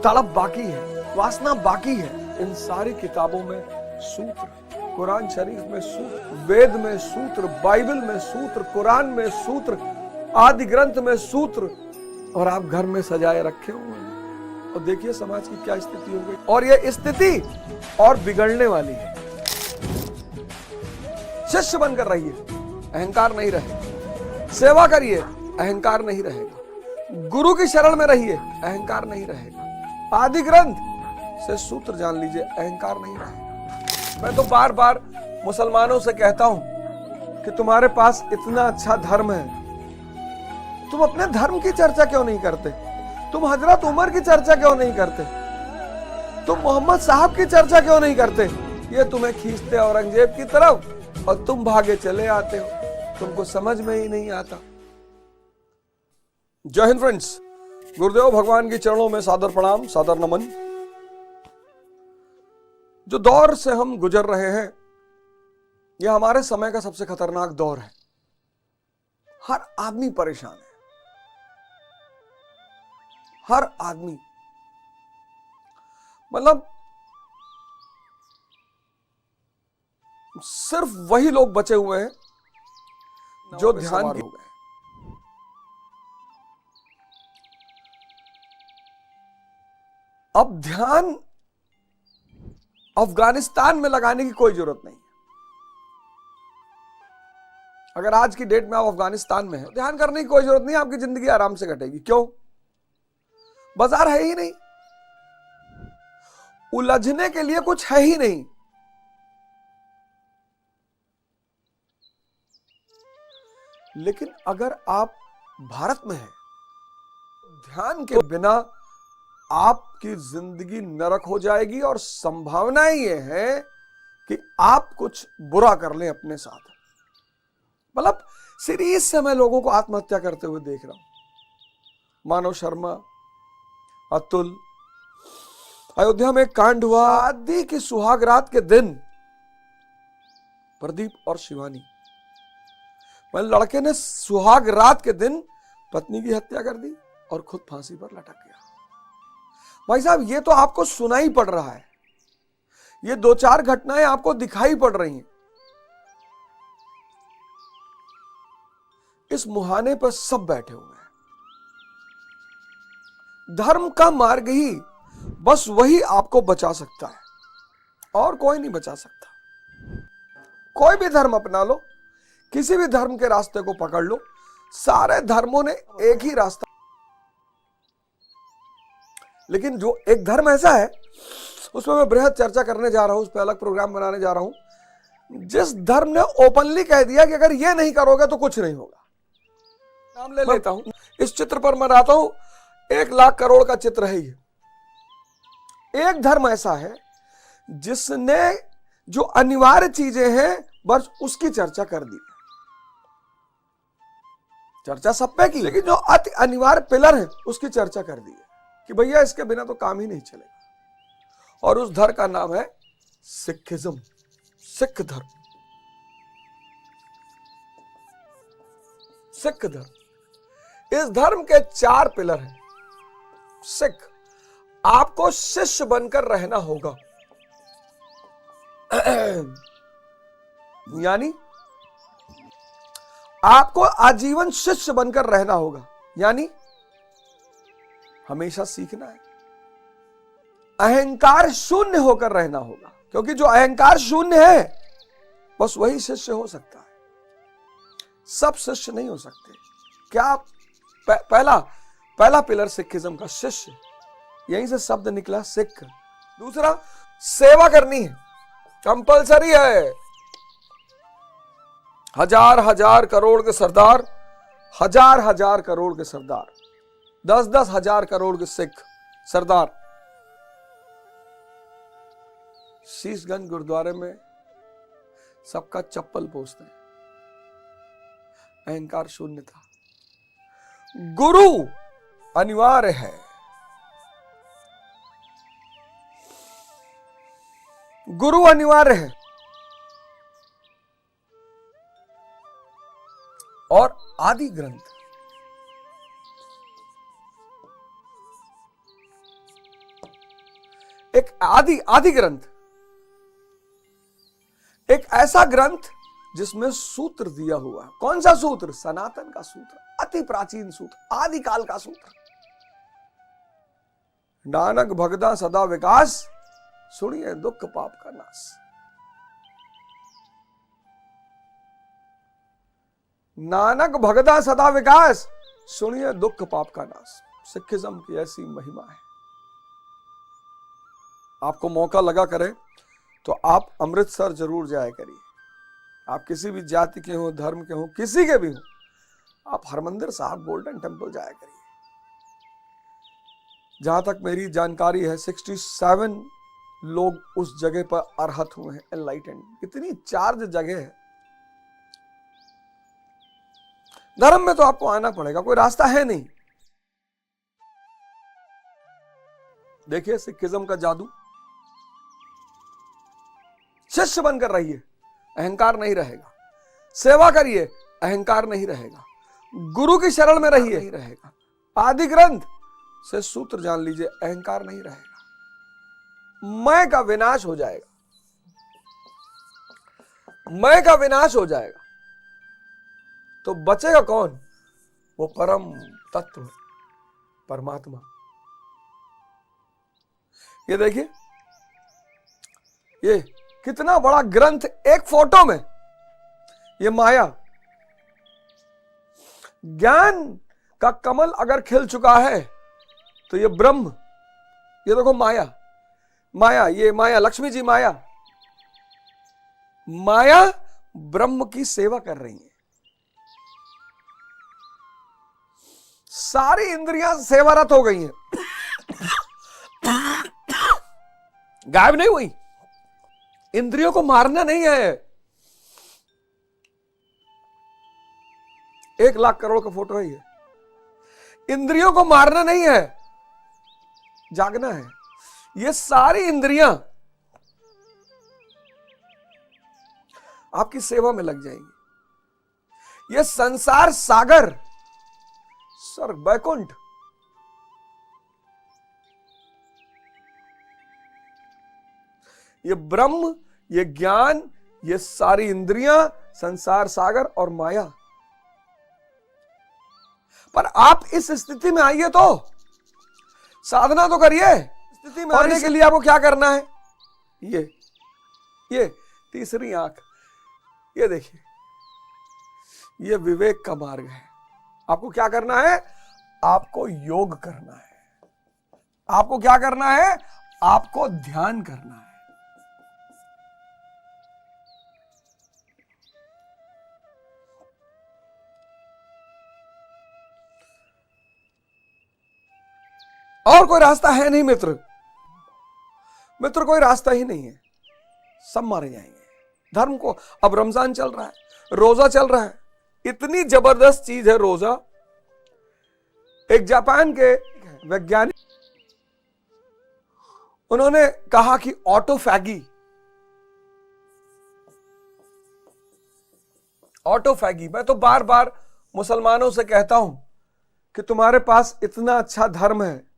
तड़प बाकी है, वासना बाकी है। इन सारी किताबों में सूत्र, कुरान शरीफ में सूत्र, वेद में सूत्र, बाइबल में सूत्र, कुरान में सूत्र, आदि ग्रंथ में सूत्र, और आप घर में सजाए रखे हुए हैं। और देखिए समाज की क्या स्थिति हो गई, और यह स्थिति और बिगड़ने वाली है। शिष्य बनकर रहिए, अहंकार नहीं रहेगा। सेवा करिए, अहंकार नहीं रहेगा। गुरु की शरण में रहिए, अहंकार नहीं रहेगा। आदि ग्रंथ से सूत्र जान लीजिए, अहंकार नहीं रहेगा। मैं तो बार बार मुसलमानों से कहता हूं कि तुम्हारे पास इतना अच्छा धर्म है, तुम अपने धर्म की चर्चा क्यों नहीं करते? तुम हजरत उमर की चर्चा क्यों नहीं करते? तुम मोहम्मद साहब की चर्चा क्यों नहीं करते? ये तुम्हें खींचते औरंगजेब की तरफ और तुम भागे चले आते हो, तुमको समझ में ही नहीं आता। जय हिंद फ्रेंड्स, गुरुदेव भगवान के चरणों में सादर प्रणाम, सादर नमन। जो दौर से हम गुजर रहे हैं, यह हमारे समय का सबसे खतरनाक दौर है। हर आदमी परेशान है, हर आदमी। मतलब सिर्फ वही लोग बचे हुए हैं जो ध्यान की हो गए। अब ध्यान अफगानिस्तान में लगाने की कोई जरूरत नहीं है। अगर आज की डेट में आप अफगानिस्तान में हैं, ध्यान करने की कोई जरूरत नहीं, आपकी जिंदगी आराम से कटेगी। क्यों? बाजार है ही नहीं, उलझने के लिए कुछ है ही नहीं। लेकिन अगर आप भारत में हैं, ध्यान के बिना आपकी जिंदगी नरक हो जाएगी, और संभावनाएं ये है कि आप कुछ बुरा कर लें अपने साथ। मतलब सीरीज से मैं लोगों को आत्महत्या करते हुए देख रहा हूं। मानव शर्मा, अतुल, अयोध्या में एक कांड हुआ, आदि की सुहाग रात के दिन प्रदीप और शिवानी, लड़के ने सुहाग रात के दिन पत्नी की हत्या कर दी और खुद फांसी पर लटक गया। भाई साहब, ये तो आपको सुनाई पड़ रहा है, ये दो चार घटनाएं आपको दिखाई पड़ रही हैं। इस मुहाने पर सब बैठे हुए हैं। धर्म का मार्ग ही बस वही आपको बचा सकता है, और कोई नहीं बचा सकता। कोई भी धर्म अपना लो, किसी भी धर्म के रास्ते को पकड़ लो, सारे धर्मों ने एक ही रास्ता। लेकिन जो एक धर्म ऐसा है, उसमें मैं बृहद चर्चा करने जा रहा हूं, उस पर अलग प्रोग्राम बनाने जा रहा हूं, जिस धर्म ने ओपनली कह दिया कि अगर ये नहीं करोगे तो कुछ नहीं होगा। नाम ले लेता हूं, इस चित्र पर मैं रहता हूं, 1,00,000 करोड़ का चित्र है ये। एक धर्म ऐसा है जिसने जो अनिवार्य चीजें हैं बस उसकी चर्चा कर दी। चर्चा सब पे की, लेकिन जो अति अनिवार्य पिलर है उसकी चर्चा कर दी है कि भैया इसके बिना तो काम ही नहीं चलेगा। और उस धर्म का नाम है सिखिज्म, सिख धर्म। सिख धर्म, इस धर्म के 4 पिलर हैं। सिख, आपको शिष्य बनकर रहना होगा, यानी आपको आजीवन शिष्य बनकर रहना होगा, यानी हमेशा सीखना है। अहंकार शून्य होकर रहना होगा, क्योंकि जो अहंकार शून्य है बस वही शिष्य हो सकता है, सब शिष्य नहीं हो सकते। क्या पहला पिलर सिखिज्म का, शिष्य, यहीं से शब्द निकला सिख। दूसरा, सेवा करनी है, कंपलसरी है। हजार करोड़ के सरदार, हजार करोड़ के सरदार, 10 हजार करोड़ के सिख सरदार शीशगंज गुरुद्वारे में सबका चप्पल पोंछते हैं। अहंकार शून्य था। गुरु अनिवार्य है। गुरु अनिवार्य है, और आदि ग्रंथ एक आदि ग्रंथ, एक ऐसा ग्रंथ जिसमें सूत्र दिया हुआ। कौन सा सूत्र? सनातन का सूत्र, अति प्राचीन सूत्र, आदिकाल का सूत्र। नानक भगता सदा विकास, सुनिए दुख पाप का नाश। नानक भगता सदा विकास, सुनिए दुख पाप का नाश। सिखिज्म की ऐसी महिमा है। आपको मौका लगा करे तो आप अमृतसर जरूर जाया करिए। आप किसी भी जाति के हो, धर्म के हो, किसी के भी हो, आप हरमंदिर साहब गोल्डन टेम्पल जाया करिए। जहां तक मेरी जानकारी है 67 लोग उस जगह पर अर्हत हुए हैं, एनलाइटेंड। इतनी चार्ज जगह है। धर्म में तो आपको आना पड़ेगा, कोई रास्ता है नहीं। देखिए सिखिज्म का जादू। शिष्य बनकर रहिए, अहंकार नहीं रहेगा। सेवा करिए, अहंकार नहीं रहेगा। गुरु की शरण में रहिए, नहीं रहेगा। आदि ग्रंथ से सूत्र जान लीजिए, अहंकार नहीं रहेगा। मैं का विनाश हो जाएगा। मैं का विनाश हो जाएगा तो बचेगा कौन? वो परम तत्व परमात्मा। ये देखिए, ये कितना बड़ा ग्रंथ एक फोटो में। ये माया, ज्ञान का कमल अगर खिल चुका है तो ये ब्रह्म। ये देखो माया, माया, ये माया, लक्ष्मी जी माया। माया ब्रह्म की सेवा कर रही है। सारी इंद्रियां सेवारत हो गई हैं। गायब नहीं हुई। इंद्रियों को मारना नहीं है। 1,00,000 करोड़ का फोटो है ये। इंद्रियों को मारना नहीं है, जागना है। ये सारी इंद्रियां आपकी सेवा में लग जाएंगी। ये संसार सागर, स्वर्ग, वैकुंठ, ये ब्रह्म, ये ज्ञान, ये सारी इंद्रियां, संसार सागर और माया। पर आप इस स्थिति में आइए तो साधना तो करिए। स्थिति में आने के लिए आपको क्या करना है? ये तीसरी आंख, ये देखिए, ये विवेक का मार्ग है। आपको क्या करना है? आपको योग करना है। आपको क्या करना है? आपको ध्यान करना है। और कोई रास्ता है नहीं मित्र। मित्र कोई रास्ता ही नहीं है, सब मारे जाएंगे। धर्म को, अब रमजान चल रहा है, रोजा चल रहा है। इतनी जबरदस्त चीज है रोजा। एक जापान के वैज्ञानिक, उन्होंने कहा कि ऑटोफैगी, मैं तो बार बार मुसलमानों से कहता हूं कि तुम्हारे पास इतना अच्छा धर्म है,